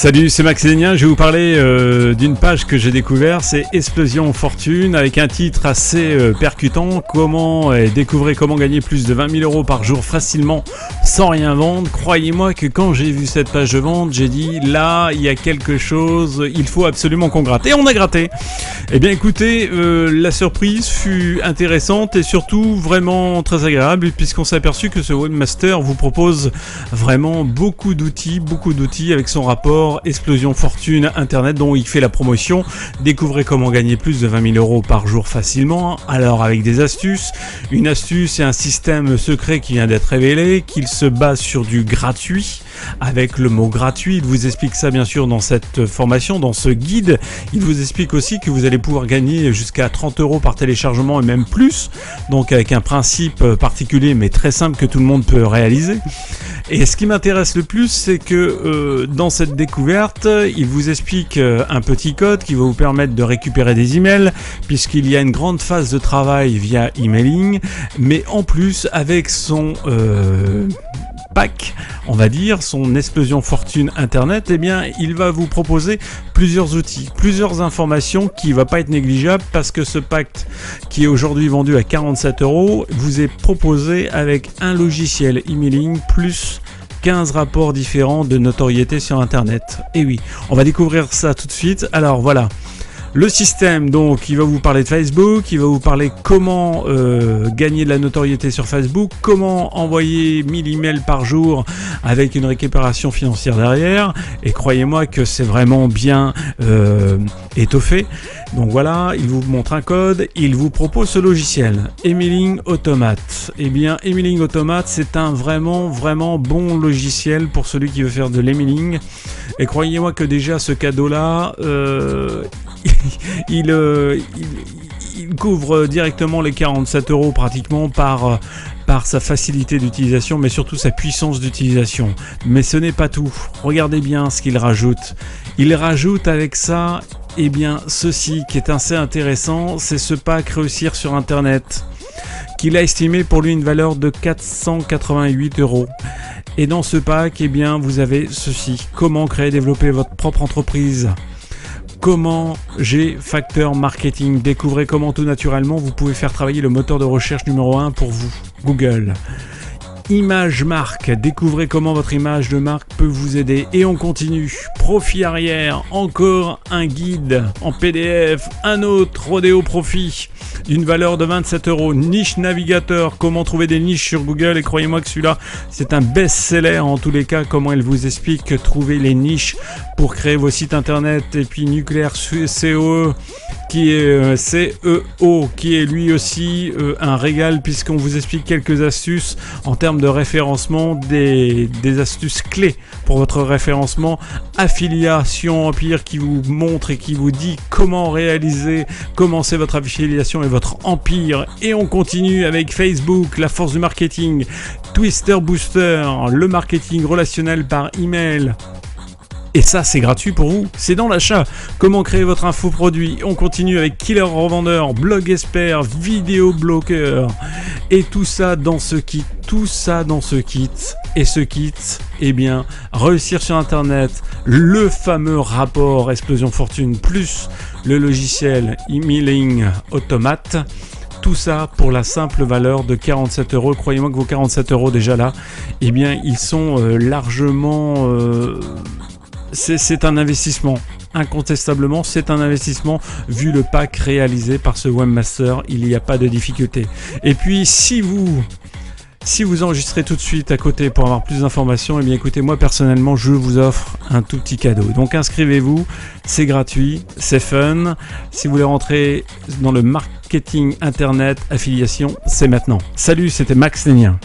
Salut, c'est Max Lénien. Je vais vous parler d'une page que j'ai découverte, c'est Explosion Fortune, avec un titre assez percutant. Découvrez comment gagner plus de 20 000 euros par jour facilement sans rien vendre. Croyez-moi que quand j'ai vu cette page de vente, j'ai dit là, il y a quelque chose, il faut absolument qu'on gratte. Et on a gratté. Eh bien écoutez, la surprise fut intéressante et surtout vraiment très agréable, puisqu'on s'est aperçu que ce webmaster vous propose vraiment beaucoup d'outils avec son rapport Explosion Fortune Internet dont il fait la promotion. Découvrez comment gagner plus de 20 000 euros par jour facilement. Alors avec des astuces, une astuce et un système secret qui vient d'être révélé, qu'il se base sur du gratuit. Avec le mot gratuit, il vous explique ça bien sûr dans cette formation, dans ce guide. Il vous explique aussi que vous allez pouvoir gagner jusqu'à 30 euros par téléchargement et même plus. Donc avec un principe particulier mais très simple que tout le monde peut réaliser. Et ce qui m'intéresse le plus, c'est que dans cette découverte, il vous explique un petit code qui va vous permettre de récupérer des emails, puisqu'il y a une grande phase de travail via emailing, mais en plus avec son pack, on va dire, son Explosion Fortune Internet, eh bien, il va vous proposer plusieurs outils, plusieurs informations qui ne va pas être négligeable, parce que ce pack qui est aujourd'hui vendu à 47 euros vous est proposé avec un logiciel emailing plus 15 rapports différents de notoriété sur Internet. Et oui, on va découvrir ça tout de suite. Alors voilà. Le système, donc, il va vous parler de Facebook, il va vous parler comment gagner de la notoriété sur Facebook, comment envoyer 1000 emails par jour avec une récupération financière derrière. Et croyez-moi que c'est vraiment bien étoffé. Donc voilà, il vous montre un code, il vous propose ce logiciel, Emailing Automate. Eh bien, Emailing Automate, c'est un vraiment bon logiciel pour celui qui veut faire de l'emailing. Et croyez-moi que déjà ce cadeau-là, il couvre directement les 47 euros pratiquement par sa facilité d'utilisation, mais surtout sa puissance d'utilisation. Mais ce n'est pas tout. Regardez bien ce qu'il rajoute. Il rajoute avec ça, eh bien, ceci qui est assez intéressant, c'est ce pack Réussir sur Internet, qu'il a estimé pour lui une valeur de 488 euros. Et dans ce pack, eh bien, vous avez ceci. Comment créer et développer votre propre entreprise. Comment G-Factor Marketing. Découvrez comment tout naturellement vous pouvez faire travailler le moteur de recherche numéro 1 pour vous, Google. Image marque. Découvrez comment votre image de marque peut vous aider. Et on continue. Profit arrière. Encore un guide en PDF. Un autre Rodéo Profit d'une valeur de 27 euros. Niche navigateur. Comment trouver des niches sur Google. Et croyez-moi que celui-là, c'est un best-seller en tous les cas. Comment elle vous explique que trouver les niches pour créer vos sites internet. Et puis Nucléaire CEO qui est CEO, qui est lui aussi un régal, puisqu'on vous explique quelques astuces en termes de référencement, des astuces clés pour votre référencement. Affiliation Empire qui vous montre et qui vous dit comment commencer votre affiliation et votre empire. Et on continue avec Facebook, la force du marketing, Twister Booster, le marketing relationnel par email. Et ça, c'est gratuit pour vous, c'est dans l'achat. Comment créer votre infoproduit. On continue avec Killer Revendeur, Blog Expert, Vidéo Bloqueur. Et tout ça dans ce kit. Et ce kit, eh bien, Réussir sur Internet, le fameux rapport Explosion Fortune, plus le logiciel Emailing Automate. Tout ça pour la simple valeur de 47 euros. Croyez-moi que vos 47 euros déjà là, eh bien, ils sont largement... C'est un investissement, incontestablement c'est un investissement vu le pack réalisé par ce webmaster, il n'y a pas de difficulté. Et puis si vous enregistrez tout de suite à côté pour avoir plus d'informations, eh bien écoutez, moi personnellement je vous offre un tout petit cadeau. Donc inscrivez-vous, c'est gratuit, c'est fun. Si vous voulez rentrer dans le marketing internet affiliation, c'est maintenant. Salut, c'était Max Lénien.